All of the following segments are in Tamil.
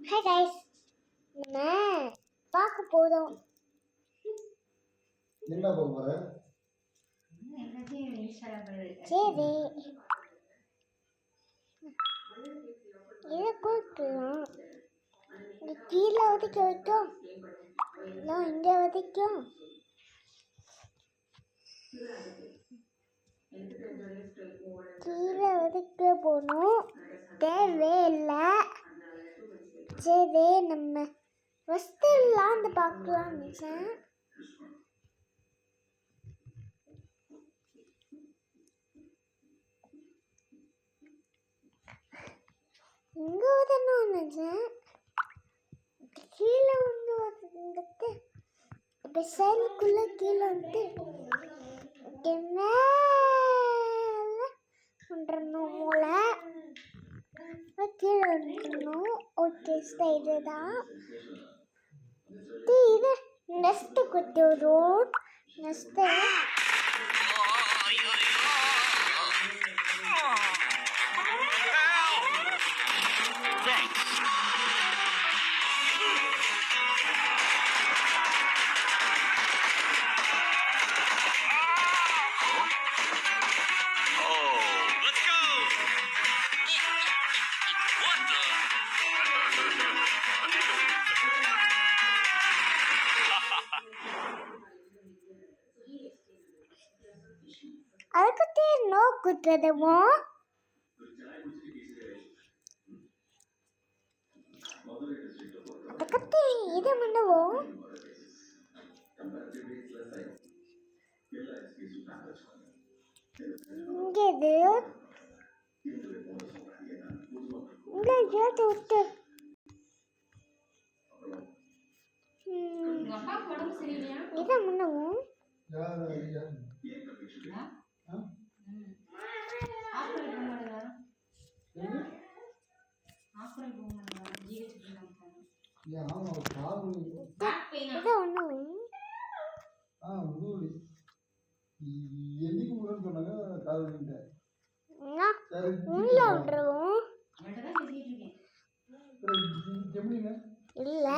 ஹாய் கைஸ், நம்ம பார்க்க போறோம். என்ன போற? சரி, இதை கொடுக்கலாம். இது கீழே ஒதுக்கி வைக்கும், நான் இங்கே ஒதுக்கும். கீழே ஒதுக்க போகணும், தேவையில்லை. சரி, நம்ம ஃபஸ்ட்டுலாம் பார்க்கலாம் நினச்சேன். இங்கே வரணும் நினச்சேன். கீழே வந்துட்டு இப்போ சைலுக்குள்ளே கீழே வந்துட்டு மேலே வந்துடணும். மூளை கீழே வந்துடணும். ஓகே, இதுதான் இது. நெக்ஸ்ட் குத்து ரோட். நெக்ஸ்ட் அதுக்கு நோ குத்துறதுமோ அதுக்கு இது பண்ணுவோம். இங்கே இது இங்கே விட்டு இதை பண்ணுவோம். இல்ல,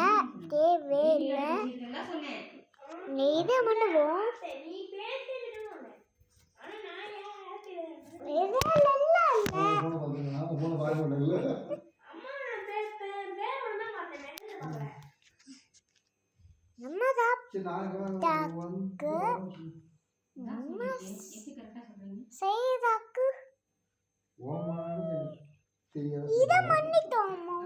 தேவையில்லை. இதை பண்ணுவோம். இதை பண்ணிட்டோமோ?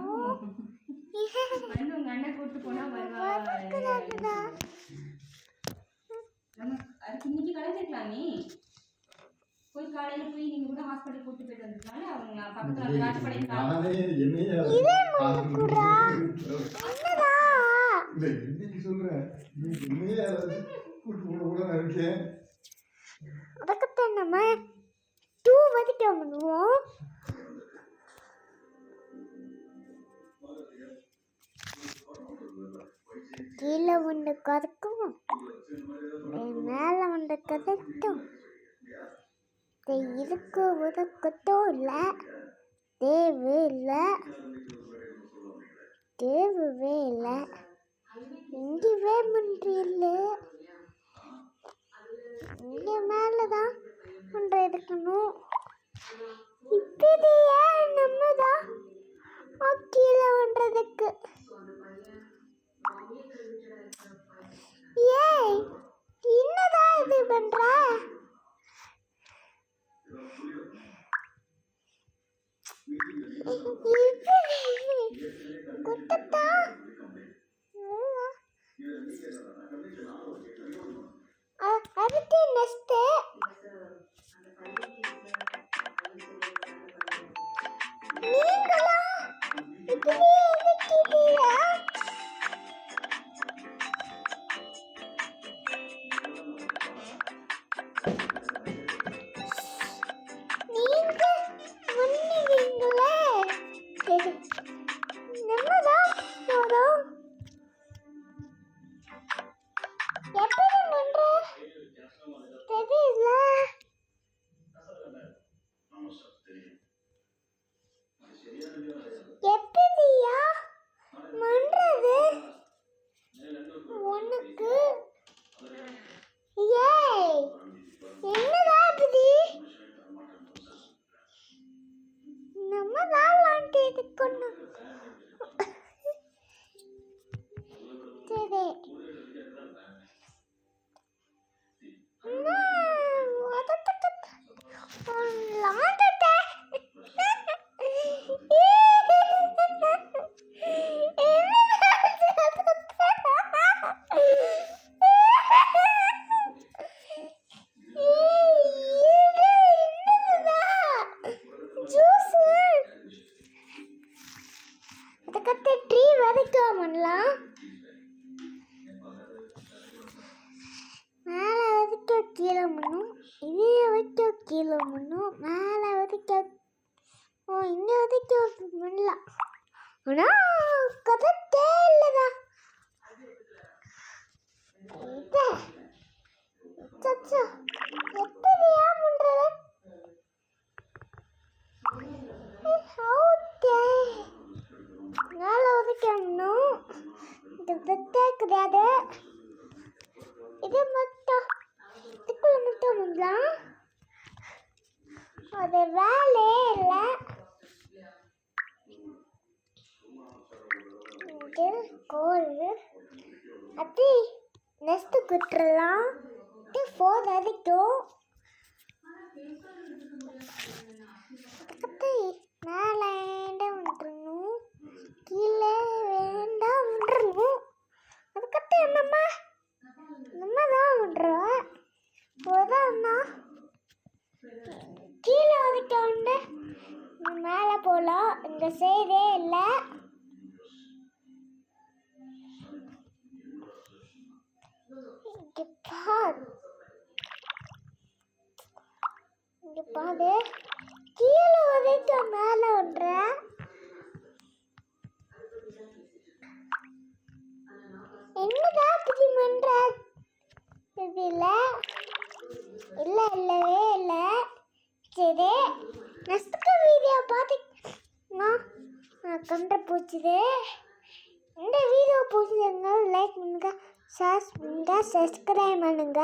இன்னைக்கு கலந்துக்கலாம். நீ போய் காலையில போய் நீங்க கூட ஹாஸ்பிடல் கூட்டி போயிட்டு வந்திருக்காங்க. அவங்க பக்கத்துல ராஜபாளையம் அதுக்கு நம்ம 2 வரைக்கும் பண்ணுவோம். கீழே ஒன்று கறக்கும், மேலே ஒன்று கதைக்கும். இதுக்கு உதக்கட்டும் இல்லை, தேவையில்லை. தேவையே இல்லை. இங்கேவே முன்றில்லை, இங்கே மேலே தான் ஒன்று எடுக்கணும். இப்படியே நம்ம தான் கீழே ஒன்றதுக்கு. ஏய், என்னதான் இது பண்ற? குத்தத்தா அதுக்கு நெக்ஸ்ட் நீங்களா இப்படியே எடுக்கிறீங்க? நீங்க பண்ணுவீங்களே, நம்மதான் போதும். எப்படி பண்ற தெரியல. எப்படியா சரி ட்ரீ வரைக்காமலாம் மேலே வரைக்கும் கீழே பண்ணும், இதே வரைக்கும் கீழே பண்ணும், மேலே வரைக்கும் இங்கே வரைக்கும் பண்ணலாம். ஆனால் கதை தேவையில்லதா இது சச்சா எப்படியா பண்ணுறது? மேலே வரைக்கணும், இது கிடையாது, இது மட்டும் இதுக்குள்ள மட்டும் பண்ணலாம். அது வேலையே இல்லை. கோல் அது நெக்ஸ்ட் குட்டுலாம் ஃபோர் அடிக்கும். மேலே வேண்டாம் விட்டுறணும், கீழே வேண்டாம் விட்டுறணும். அதுக்கடுத்து என்னம்மா நம்ம தான் விட்டுருவேன். போதாண்ணா கீழே வரைக்கும் மேலே போகலாம். இந்த சைடே இல்லை. இங்கே பாரு, கீழே வரைக்கும் மேலே விடுறேன். என்னதான் இப்படி பண்ற? இது இல்லை இல்லை இல்லவே இல்லை. சரி நெக்ஸ்ட் வீடியோ பார்த்தீங்கன்னா கண்ட பிடிச்சிது. இந்த வீடியோ பிடிச்சிருந்தா லைக் பண்ணுங்க, ஷேர் பண்ணுங்க, சப்ஸ்கிரைப் பண்ணுங்க.